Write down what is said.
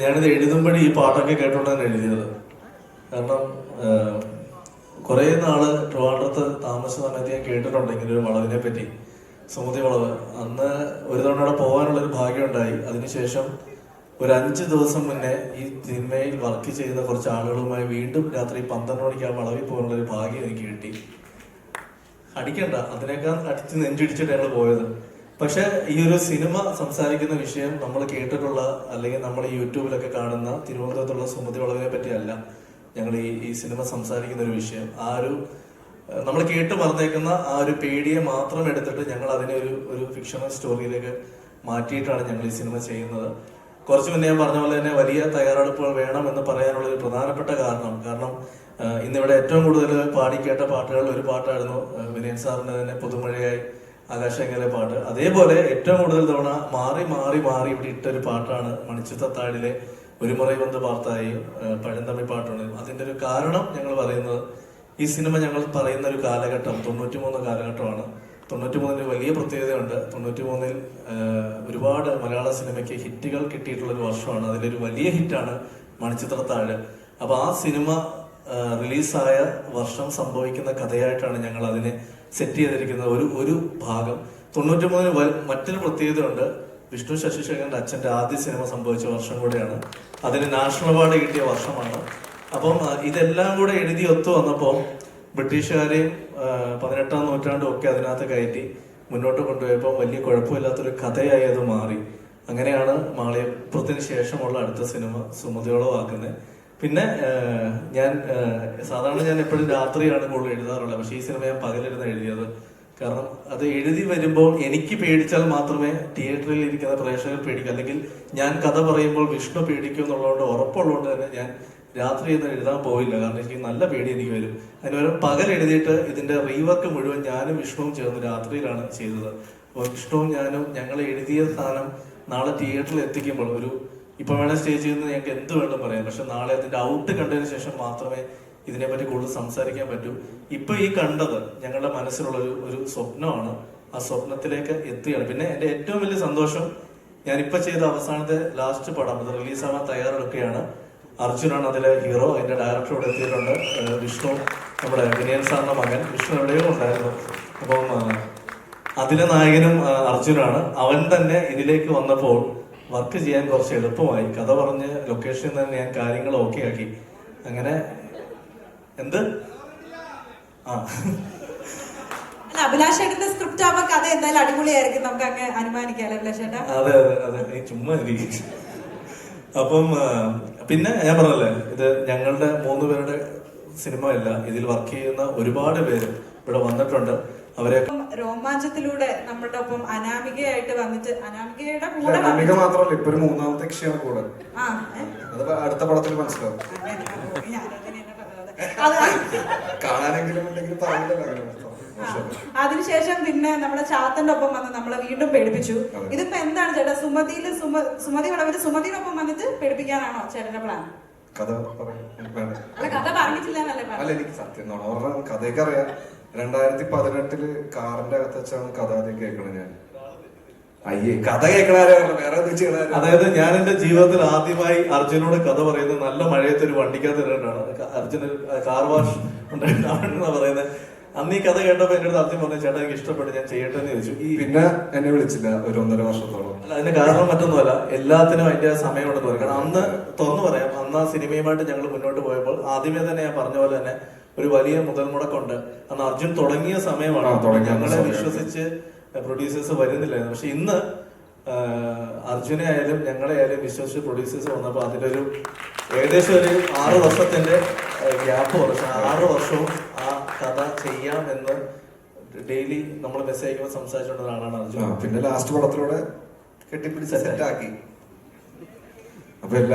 ഞാനിത് എഴുതുമ്പോഴേ ഈ പാട്ടൊക്കെ കേട്ടോണ്ടാണ് എഴുതിയത്. കാരണം കുറേ നാള് ട്രിവാൻഡ്രത്ത് താമസ സമയത്ത് ഞാൻ കേട്ടിട്ടുണ്ടെങ്കിൽ ഒരു വളവിനെ പറ്റി, സുമതി വളവ്. അന്ന് ഒരു തവണ അവിടെ പോകാനുള്ളൊരു ഭാഗ്യം ഉണ്ടായി. അതിനുശേഷം ഒരു 5 ദിവസം മുന്നേ ഈ സിനിമയിൽ വർക്ക് ചെയ്യുന്ന കുറച്ച് ആളുകളുമായി വീണ്ടും രാത്രി 12 മണിക്ക് ആ വളവിൽ പോകാനുള്ളൊരു ഭാഗ്യം എനിക്ക് കിട്ടി. അടിക്കണ്ട, അതിനേക്കാൾ അടിച്ച് നെഞ്ചിടിച്ചിട്ട് ഞങ്ങൾ പോയത്. പക്ഷെ ഈ ഒരു സിനിമ സംസാരിക്കുന്ന വിഷയം നമ്മൾ കേട്ടിട്ടുള്ള അല്ലെങ്കിൽ നമ്മൾ ഈ യൂട്യൂബിലൊക്കെ കാണുന്ന തിരുവനന്തപുരത്തുള്ള സുമതി വളവിനെ പറ്റിയല്ല ഞങ്ങൾ ഈ സിനിമ സംസാരിക്കുന്ന ഒരു വിഷയം. ആ ഒരു നമ്മൾ കേട്ട് പറഞ്ഞേക്കുന്ന ആ ഒരു പേടിയെ മാത്രം എടുത്തിട്ട് ഞങ്ങൾ അതിനെ ഒരു ഫിക്ഷണൽ സ്റ്റോറിയിലേക്ക് മാറ്റിയിട്ടാണ് ഞങ്ങൾ ഈ സിനിമ ചെയ്യുന്നത്. കുറച്ച് മുന്നേ ഞാൻ പറഞ്ഞ പോലെ തന്നെ വലിയ തയ്യാറെടുപ്പുകൾ വേണം എന്ന് പറയാനുള്ള ഒരു പ്രധാനപ്പെട്ട കാരണം ഇന്നിവിടെ ഏറ്റവും കൂടുതൽ പാടിക്കേട്ട പാട്ടുകളിൽ ഒരു പാട്ടായിരുന്നു വിനയൻ സാറിന്റെ തന്നെ പുതുമഴയായി ആകാശങ്ങലെ പാട്ട്. അതേപോലെ ഏറ്റവും കൂടുതൽ തവണ മാറി മാറി മാറി ഇവിടെ ഇട്ടൊരു പാട്ടാണ് മണിച്ചിത്രത്താഴിലെ ഒരു മുறை വന്ന് പാർത്തായി പഴന്തമിഴ് പാട്ടുണ്ട്. അതിന്റെ ഒരു കാരണം ഞങ്ങൾ പറയുന്നത്, ഈ സിനിമ ഞങ്ങൾ പറയുന്ന ഒരു കാലഘട്ടം 93 കാലഘട്ടമാണ്. 93 വലിയ പ്രത്യേകതയുണ്ട്. 93 ഒരുപാട് മലയാള സിനിമയ്ക്ക് ഹിറ്റുകൾ കിട്ടിയിട്ടുള്ളൊരു വർഷമാണ്. അതിലൊരു വലിയ ഹിറ്റാണ് മണിച്ചിത്രത്താഴ്. അപ്പൊ ആ സിനിമ റിലീസായ വർഷം സംഭവിക്കുന്ന കഥയായിട്ടാണ് ഞങ്ങൾ അതിനെ സെറ്റ് ചെയ്തിരിക്കുന്നത്. ഒരു ഭാഗം 93 മറ്റൊരു പ്രത്യേകതയുണ്ട്. വിഷ്ണു ശശിശേഖരന്റെ അച്ഛന്റെ ആദ്യ സിനിമ സംഭവിച്ച വർഷം കൂടെയാണ്. അതിന് നാഷണൽ അവാർഡ് കിട്ടിയ വർഷമാണ്. അപ്പം ഇതെല്ലാം കൂടെ എഴുതി ഒത്തു വന്നപ്പോൾ ബ്രിട്ടീഷുകാരെയും 18ാം നൂറ്റാണ്ടും ഒക്കെ അതിനകത്ത് കയറ്റി മുന്നോട്ട് കൊണ്ടുപോയപ്പോൾ വലിയ കുഴപ്പമില്ലാത്തൊരു കഥയായി അത് മാറി. അങ്ങനെയാണ് മാളികപ്പുറത്തിന് ശേഷമുള്ള അടുത്ത സിനിമ സുമതിയോളമാക്കുന്നത്. പിന്നെ ഞാൻ സാധാരണ ഞാൻ എപ്പോഴും രാത്രിയാണ് കൂടുതൽ എഴുതാറുള്ളത്. പക്ഷെ ഈ സിനിമ ഞാൻ പകലിരുന്ന് എഴുതിയത്. കാരണം അത് എഴുതി വരുമ്പോൾ എനിക്ക് പേടിച്ചാൽ മാത്രമേ തിയേറ്ററിൽ ഇരിക്കുന്ന പ്രേക്ഷകർ പേടിക്കൂ, അല്ലെങ്കിൽ ഞാൻ കഥ പറയുമ്പോൾ വിഷ്ണു പേടിക്കും എന്നുള്ളതുകൊണ്ട് ഉറപ്പുള്ളതുകൊണ്ട് തന്നെ ഞാൻ രാത്രി ഒന്നും എഴുതാൻ പോയില്ല. കാരണം എനിക്ക് നല്ല പേടി എനിക്ക് വരും. അതിന് പകൽ എഴുതിയിട്ട് ഇതിന്റെ റീവർക്ക് മുഴുവൻ ഞാനും വിഷ്ണുവും ചേർന്ന് രാത്രിയിലാണ് ചെയ്തത്. അപ്പോൾ വിഷ്ണുവും ഞാനും ഞങ്ങൾ എഴുതിയ സാധനം നാളെ തിയേറ്ററിൽ എത്തിക്കുമ്പോൾ ഇപ്പൊ വേണേൽ സ്റ്റേജ് ചെയ്യുന്നത് ഞങ്ങൾക്ക് എന്ത് വേണം പറയാം. പക്ഷെ നാളെ അതിന്റെ ഔട്ട് കണ്ടതിന് ശേഷം മാത്രമേ ഇതിനെപ്പറ്റി കൂടുതൽ സംസാരിക്കാൻ പറ്റൂ. ഇപ്പൊ ഈ കണ്ടത് ഞങ്ങളുടെ മനസ്സിലുള്ള ഒരു സ്വപ്നമാണ്. ആ സ്വപ്നത്തിലേക്ക് എത്തുകയാണ്. പിന്നെ എന്റെ ഏറ്റവും വലിയ സന്തോഷം, ഞാനിപ്പോ ചെയ്ത അവസാനത്തെ ലാസ്റ്റ് പടം അത് റിലീസാവാൻ തയ്യാറെടുക്കുകയാണ്. അർജുനാണ് അതിലെ ഹീറോ. അതിന്റെ ഡയറക്ടർ ഇവിടെ എത്തിയിട്ടുണ്ട്. വിഷ്ണു, നമ്മുടെ വിനയൻ സാറിന്റെ മകൻ. വിഷ്ണു എവിടെയോ ഉണ്ടായിരുന്നു. അപ്പം അതിലെ നായകനും അർജുനാണ്. അവൻ തന്നെ ഇതിലേക്ക് വന്നപ്പോൾ വർക്ക് ചെയ്യാൻ കുറച്ച് എളുപ്പമായി. കഥ പറഞ്ഞ് ലൊക്കേഷനിൽ തന്നെ ഞാൻ കാര്യങ്ങൾ ഓക്കെ ആക്കി. അങ്ങനെ എന്ത് അഭിലാഷേട്ടന്റെ സ്ക്രിപ്റ്റ് ആവുമ്പോ കഥ എന്തായാലും അടിപൊളിയായിരിക്കും, നമുക്ക് അങ്ങ് അനുമാനിക്കാം. അഭിലാഷേട്ടാ അതെ അതെ അതെ, ചുമ്മാ അപ്പം പിന്നെ ഞാൻ പറഞ്ഞല്ലേ, ഇത് ഞങ്ങളുടെ 3 പേരുടെ സിനിമയല്ല. ഇതിൽ വർക്ക് ചെയ്യുന്ന ഒരുപാട് പേര് ഇവിടെ വന്നിട്ടുണ്ട്. അവരെ രോമാഞ്ചത്തിലൂടെ നമ്മുടെ ഒപ്പം അനാമികയായിട്ട് വന്നിട്ട്, അനാമികയുടെ അനാമിക മാത്രമല്ല, ഇപ്പൊ ഒരു 3ാമത്തെ കക്ഷിയാണ് കൂടെ. അത് അടുത്ത പടത്തിൽ മനസ്സിലാവും. കാണാനെങ്കിലും അതിനുശേഷം പിന്നെ നമ്മുടെ ചാത്തന്റെ ഒപ്പം വന്ന് നമ്മളെ വീണ്ടും പേടിപ്പിച്ചു. ഇതിപ്പോ എന്താണ് ചേട്ടാ, സുമതി വളവില് സുമതിനൊപ്പം വന്നിട്ട് പേടിപ്പിക്കാനാണോ ചേട്ടന്റെ പ്ലാൻ? കഥ പറഞ്ഞിട്ടില്ല. അല്ല, എനിക്ക് സത്യം പറഞ്ഞാൽ കഥയൊക്കെ അറിയാം. 2018 കാറിന്റെ അകത്ത് വെച്ചാണ് കഥ ആദ്യം കേൾക്കണത്. ഞാൻ കഥ കേൾക്കണ വേറെ അതായത് ഞാൻ എന്റെ ജീവിതത്തിൽ ആദ്യമായി അർജുനോട് കഥ പറയുന്നത് നല്ല മഴയത്ത് ഒരു വണ്ടിക്കകത്ത് ഇരുന്നിട്ടാണ്. അർജുന് കാർ വാഷ് ഉണ്ടായിട്ടാണെന്നാ പറയുന്നത്. അന്ന് ഈ കഥ കേട്ടപ്പോ എന്റെ അടുത്ത് അർജുൻ പറഞ്ഞു, ചേട്ടാ എനിക്ക് ഇഷ്ടപ്പെട്ടു, ഞാൻ ചെയ്യട്ടെ എന്ന് ചോദിച്ചു. പിന്നെ എന്നെ വിളിച്ചില്ല ഒരു 1.5 വർഷത്തോളം. അല്ല, അതിന്റെ കാരണം മറ്റൊന്നുമല്ല, എല്ലാത്തിനും അതിന്റെ സമയമുണ്ടെന്ന് പറയും. കാരണം അന്ന് തുറന്നു പറയാം, അന്ന് ആ സിനിമയുമായിട്ട് ഞങ്ങൾ മുന്നോട്ട് പോയപ്പോൾ ആദ്യമേ തന്നെ ഞാൻ പറഞ്ഞ പോലെ തന്നെ ഒരു വലിയ മുതൽ മുടക്കുണ്ട്. അന്ന് അർജുൻ തുടങ്ങിയ സമയമാണ്. ഞങ്ങളെ വിശ്വസിച്ച് പ്രൊഡ്യൂസേഴ്സ് വരുന്നില്ലായിരുന്നു. പക്ഷെ ഇന്ന് അർജുനെ ആയാലും ഞങ്ങളെ ആയാലും വിശ്വസിച്ച് പ്രൊഡ്യൂസേഴ്സ് വന്നപ്പോൾ അതിലൊരു ഏകദേശം ഒരു 6 വർഷത്തിന്റെ ഗ്യാപ്പ് വന്നു. 6 വർഷവും ആ കഥ ചെയ്യാമെന്ന് ഡെയിലി നമ്മൾ മെസ്സേജ് അയക്കുമ്പോൾ സംസാരിച്ചുകൊണ്ട ആളാണ് അർജുൻ. പിന്നെ ലാസ്റ്റ് പടത്തിലൂടെ കെട്ടിപ്പിടിച്ച് സെറ്റാക്കി. അപ്പൊ എല്ലാ